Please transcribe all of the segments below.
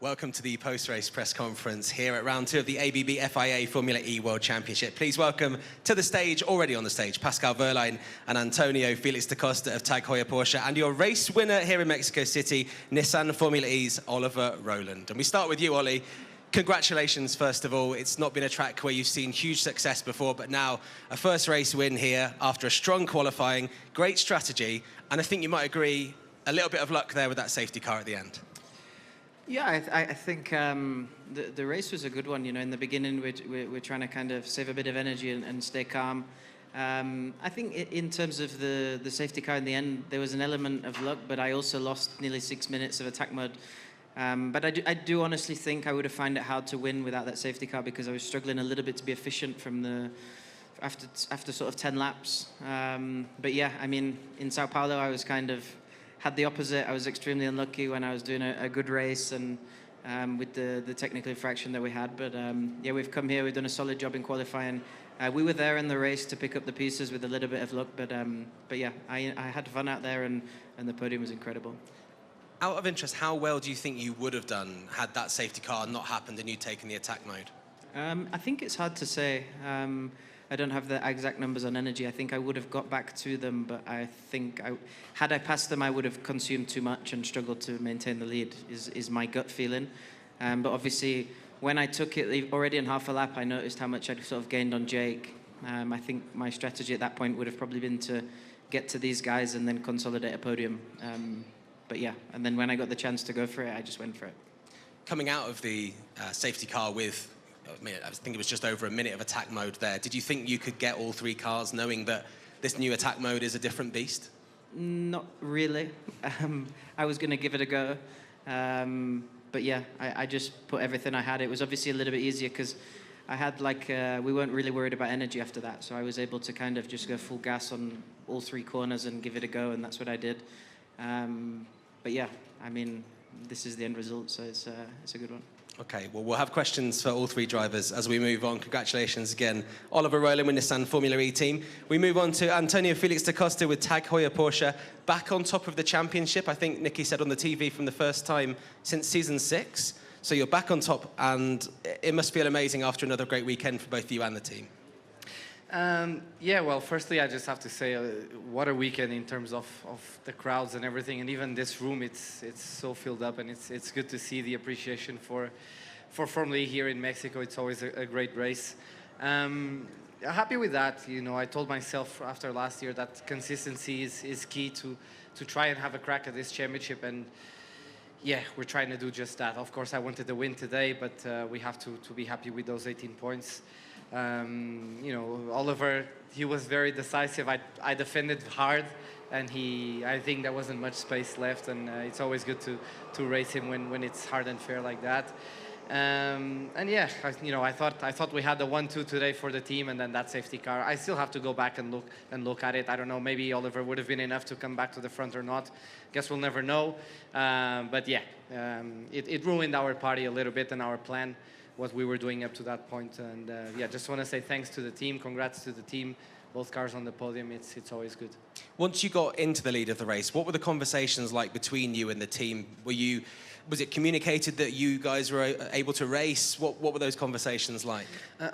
Welcome to the post-race press conference here at round 2 of the ABB FIA Formula E World Championship. Please welcome to the stage, already on the stage, Pascal Wehrlein and Antonio Felix da Costa of Tag Heuer Porsche, and your race winner here in Mexico City, Nissan Formula E's Oliver Rowland. And we start with you, Ollie. Congratulations, first of all. It's not been a track where you've seen huge success before, but now a first race win here after a strong qualifying, great strategy, and I think you might agree, a little bit of luck there with that safety car at the end. Yeah, I think the race was a good one. You know, in the beginning, we're trying to kind of save a bit of energy and stay calm. I think in terms of the safety car in the end, there was an element of luck, but I also lost nearly 6 minutes of attack mode. But I do honestly think I would have found it hard to win without that safety car because I was struggling a little bit to be efficient from after sort of 10 laps. But yeah, I mean, in Sao Paulo, I was kind of had the opposite. I was extremely unlucky when I was doing a good race and with the technical infraction that we had. But yeah, we've come here, we've done a solid job in qualifying. We were there in the race to pick up the pieces with a little bit of luck. But yeah, I had fun out there and the podium was incredible. Out of interest, how well do you think you would have done had that safety car not happened and you'd taken the attack mode? I think it's hard to say. I don't have the exact numbers on energy. I think I would have got back to them, but I think had I passed them, I would have consumed too much and struggled to maintain the lead, is my gut feeling. But obviously, when I took it already in half a lap, I noticed how much I'd sort of gained on Jake. I think my strategy at that point would have probably been to get to these guys and then consolidate a podium. But yeah, and then when I got the chance to go for it, I just went for it. Coming out of the safety car with, I think it was just over a minute of attack mode there, did you think you could get all 3 cars knowing that this new attack mode is a different beast? Not really. I was going to give it a go. But yeah, I just put everything I had. It was obviously a little bit easier because I had we weren't really worried about energy after that. So I was able to kind of just go full gas on all 3 corners and give it a go, and that's what I did. But yeah, I mean, this is the end result, so it's a good one. Okay, well, we'll have questions for all 3 drivers as we move on. Congratulations again, Oliver Rowland with Nissan Formula E team. We move on to Antonio Felix da Costa with Tag Heuer Porsche, back on top of the championship. I think Nicky said on the TV from the first time since season 6. So you're back on top, and it must feel amazing after another great weekend for both you and the team. Yeah, well, firstly, I just have to say, what a weekend in terms of the crowds and everything, and even this room, it's so filled up, and it's good to see the appreciation for Formula E here in Mexico. It's always a great race. Happy with that. You know, I told myself after last year that consistency is key to try and have a crack at this championship, and yeah, we're trying to do just that. Of course, I wanted the win today, but we have to be happy with those 18 points. You know, Oliver, he was very decisive. I defended hard, and I think there wasn't much space left, and it's always good to race him when it's hard and fair like that. And yeah, you know, I thought we had the 1-2 today for the team, and then that safety car. I still have to go back and look at it. I don't know, maybe Oliver would have been enough to come back to the front or not. Guess we'll never know. But yeah, it ruined our party a little bit and our plan, what we were doing up to that point. And yeah, just want to say thanks to the team, congrats to the team, both cars on the podium. It's always good. Once you got into the lead of the race, what were the conversations like between you and the team? Was it communicated that you guys were able to race? What were those conversations like?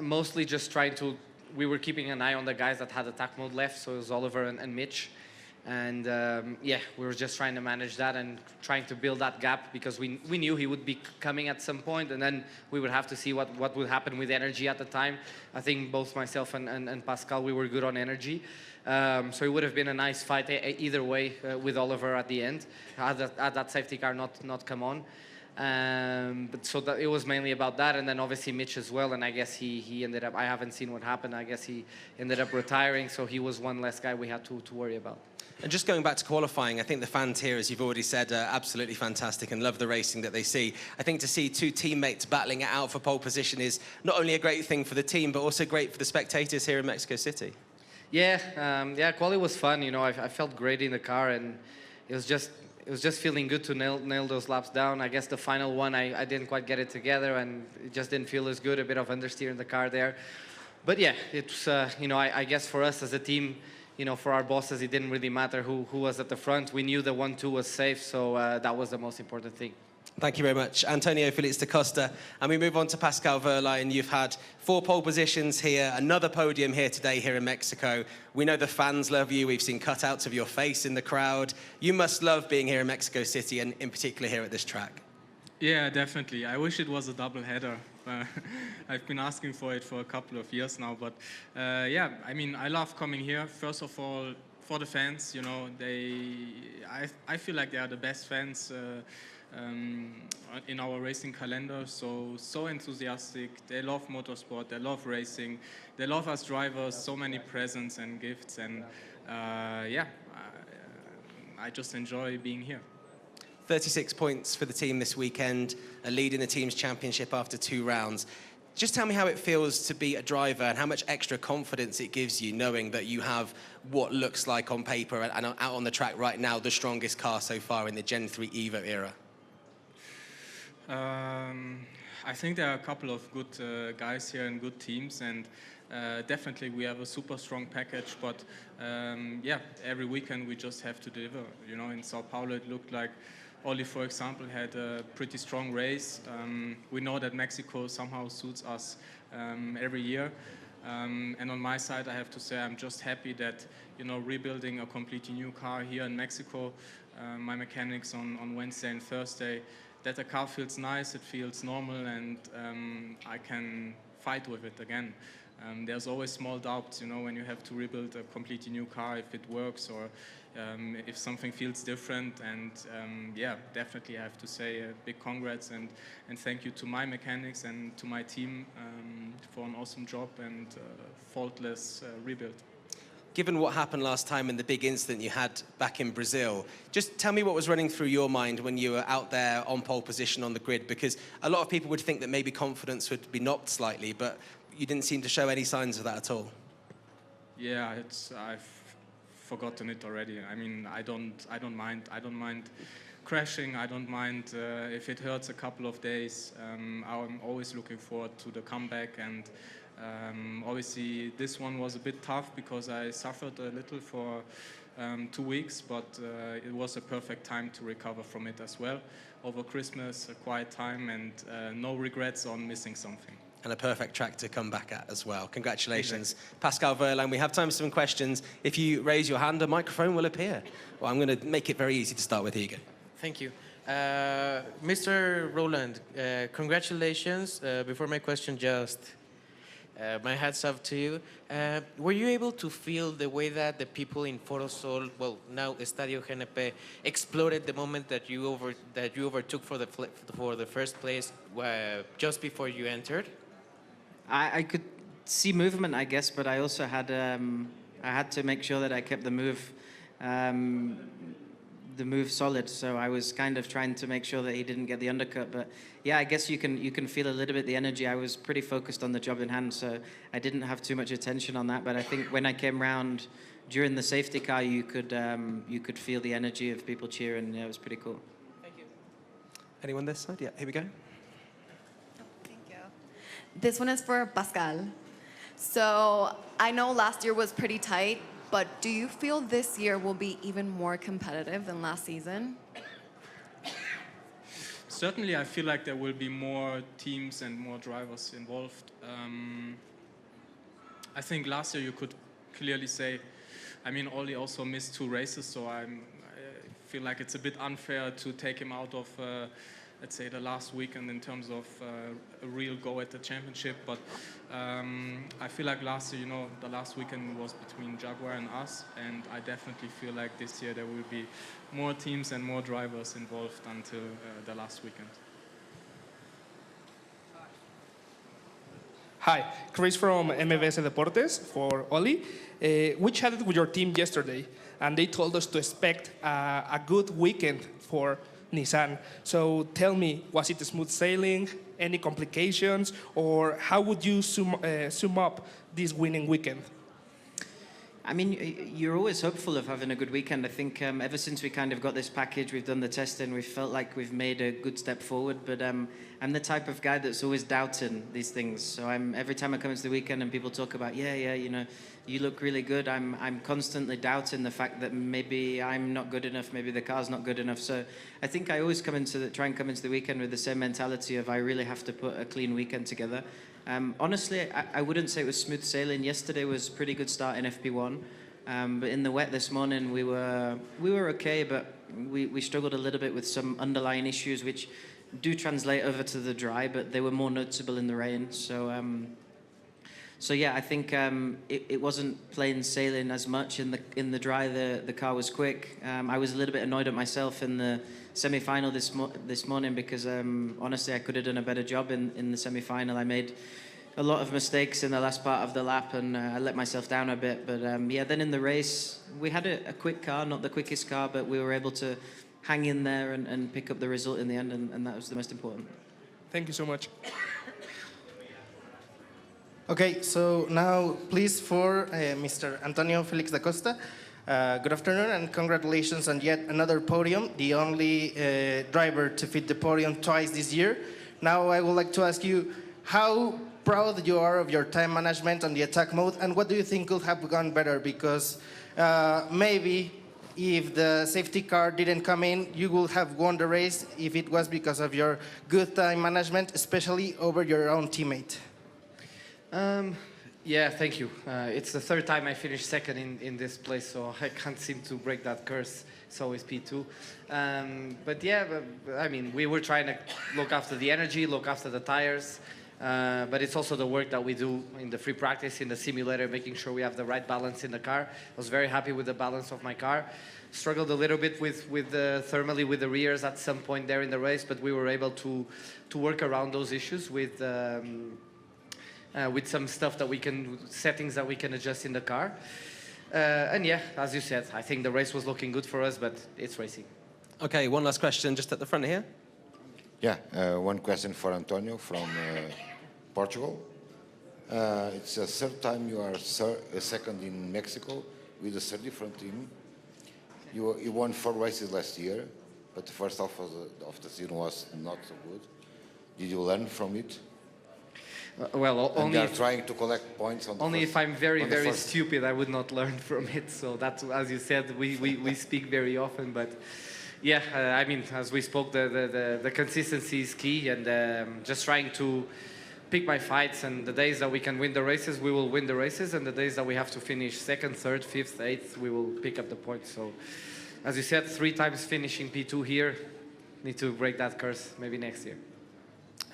Mostly just we were keeping an eye on the guys that had attack mode left, so it was Oliver and Mitch. And yeah, we were just trying to manage that and trying to build that gap because we knew he would be coming at some point, and then we would have to see what would happen with energy at the time. I think both myself and Pascal, we were good on energy. So it would have been a nice fight either way with Oliver at the end, had that safety car not come on. But so it was mainly about that, and then obviously Mitch as well, and I guess he ended up, I haven't seen what happened, I guess he ended up retiring, so he was one less guy we had to worry about. And just going back to qualifying, I think the fans here, as you've already said, are absolutely fantastic and love the racing that they see. I think to see 2 teammates battling it out for pole position is not only a great thing for the team, but also great for the spectators here in Mexico City. Yeah, quali was fun. You know, I felt great in the car, and it was just feeling good to nail those laps down. I guess the final one, I didn't quite get it together, and it just didn't feel as good. A bit of understeer in the car there. But yeah, it's you know, I guess for us as a team, you know, for our bosses, it didn't really matter who was at the front. We knew the 1-2 was safe, so that was the most important thing. Thank you very much, Antonio Felix da Costa. And we move on to Pascal Wehrlein. You've had 4 pole positions here, another podium here today here in Mexico. We know the fans love you. We've seen cutouts of your face in the crowd. You must love being here in Mexico City and in particular here at this track. Yeah, definitely. I wish it was a double header. I've been asking for it for a couple of years now, but yeah, I mean, I love coming here. First of all, for the fans, you know, I feel like they are the best fans in our racing calendar. So enthusiastic. They love motorsport. They love racing. They love us drivers. So many presents and gifts, and yeah, I just enjoy being here. 36 points for the team this weekend, a lead in the team's championship after 2 rounds. Just tell me how it feels to be a driver and how much extra confidence it gives you knowing that you have what looks like on paper and out on the track right now the strongest car so far in the Gen 3 Evo era. I think there are a couple of good guys here and good teams, and definitely we have a super strong package, but yeah, every weekend we just have to deliver. You know, in Sao Paulo it looked like Oli, for example, had a pretty strong race. We know that Mexico somehow suits us every year. And on my side, I have to say I'm just happy that, you know, rebuilding a completely new car here in Mexico, my mechanics on Wednesday and Thursday, that the car feels nice, it feels normal, and I can fight with it again. There's always small doubts, you know, when you have to rebuild a completely new car, if it works or if something feels different. And yeah, definitely I have to say a big congrats and thank you to my mechanics and to my team for an awesome job and faultless rebuild. Given what happened last time and the big incident you had back in Brazil, just tell me what was running through your mind when you were out there on pole position on the grid, because a lot of people would think that maybe confidence would be knocked slightly, but you didn't seem to show any signs of that at all. Yeah, I've forgotten it already. I mean, I don't mind crashing. I don't mind if it hurts a couple of days. I'm always looking forward to the comeback, and obviously this one was a bit tough because I suffered a little for 2 weeks, but it was a perfect time to recover from it as well. Over Christmas, a quiet time, and no regrets on missing something. And a perfect track to come back at as well. Congratulations. Exactly. Pascal Wehrlein, we have time for some questions. If you raise your hand, a microphone will appear. Well, I'm going to make it very easy to start with. Here you go. Thank you. Mr. Rowland, congratulations. Before my question, just my hats off to you. Were you able to feel the way that the people in Forosol, well, now Estadio GNP, exploded the moment that you overtook for the first place just before you entered? I could see movement, I guess, but I also had I had to make sure that I kept the move solid. So I was kind of trying to make sure that he didn't get the undercut. But yeah, I guess you can feel a little bit the energy. I was pretty focused on the job in hand, so I didn't have too much attention on that. But I think when I came round during the safety car, you could feel the energy of people cheering. Yeah, it was pretty cool. Thank you. Anyone this side? Yeah, here we go. This one is for Pascal. So I know last year was pretty tight, but do you feel this year will be even more competitive than last season? Certainly, I feel like there will be more teams and more drivers involved. I think last year you could clearly say, I mean, Oli also missed 2 races, so I feel like it's a bit unfair to take him out of let's say the last weekend in terms of a real go at the championship. But I feel like last year, you know, the last weekend was between Jaguar and us, and I definitely feel like this year there will be more teams and more drivers involved until the last weekend. Hi, Chris from MBS Deportes for Oli. We chatted with your team yesterday, and they told us to expect a good weekend for Nissan. So tell me, was it smooth sailing, any complications, or how would you sum up this winning weekend? I mean, you're always hopeful of having a good weekend. I think ever since we kind of got this package, we've done the testing, we've felt like we've made a good step forward. But I'm the type of guy that's always doubting these things. So every time I come into the weekend and people talk about, yeah, you know, you look really good, I'm constantly doubting the fact that maybe I'm not good enough, maybe the car's not good enough. So I think I always try and come into the weekend with the same mentality of I really have to put a clean weekend together. Honestly, I wouldn't say it was smooth sailing. Yesterday was a pretty good start in FP1, but in the wet this morning we were okay, but we struggled a little bit with some underlying issues which do translate over to the dry, but they were more noticeable in the rain. So yeah, I think it wasn't plain sailing as much in the dry. The car was quick. I was a little bit annoyed at myself in the semi-final this morning because honestly I could have done a better job in the semi-final. I made a lot of mistakes in the last part of the lap and I let myself down a bit. But yeah, then in the race we had a quick car, not the quickest car, but we were able to hang in there and pick up the result in the end, and that was the most important. Thank you so much. Okay, so now please for Mr. Antonio Felix da Costa. Good afternoon and congratulations on yet another podium, the only driver to fit the podium twice this year. Now I would like to ask you how proud you are of your time management on the attack mode and what do you think could have gone better, because maybe if the safety car didn't come in, you would have won the race if it was because of your good time management, especially over your own teammate. Yeah, thank you. It's the third time I finished second in this place, so I can't seem to break that curse. It's always P2. But yeah, I mean, we were trying to look after the energy, look after the tires, but it's also the work that we do in the free practice, in the simulator, making sure we have the right balance in the car. I was very happy with the balance of my car. Struggled a little bit with thermally with the rears at some point there in the race, but we were able to work around those issues with some stuff that settings that we can adjust in the car. And yeah, as you said, I think the race was looking good for us, but it's racing. Okay, one last question just at the front here. Yeah, one question for Antonio from Portugal. It's the third time you are second in Mexico with a third different team. You won 4 races last year, but the first half of the season was not so good. Did you learn from it? Well, only they are trying to collect points on the only first, if I'm very stupid, I would not learn from it. So that's, as you said, we speak very often. But yeah, I mean, as we spoke, the consistency is key, and just trying to pick my fights. And the days that we can win the races, we will win the races. And the days that we have to finish second, third, fifth, eighth, we will pick up the points. So, as you said, 3 times finishing P2 here. Need to break that curse maybe next year.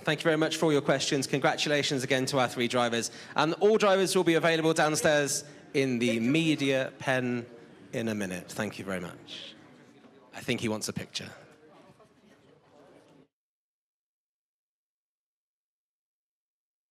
Thank you very much for all your questions. Congratulations again to our 3 drivers. And all drivers will be available downstairs in the media pen in a minute. Thank you very much. I think he wants a picture.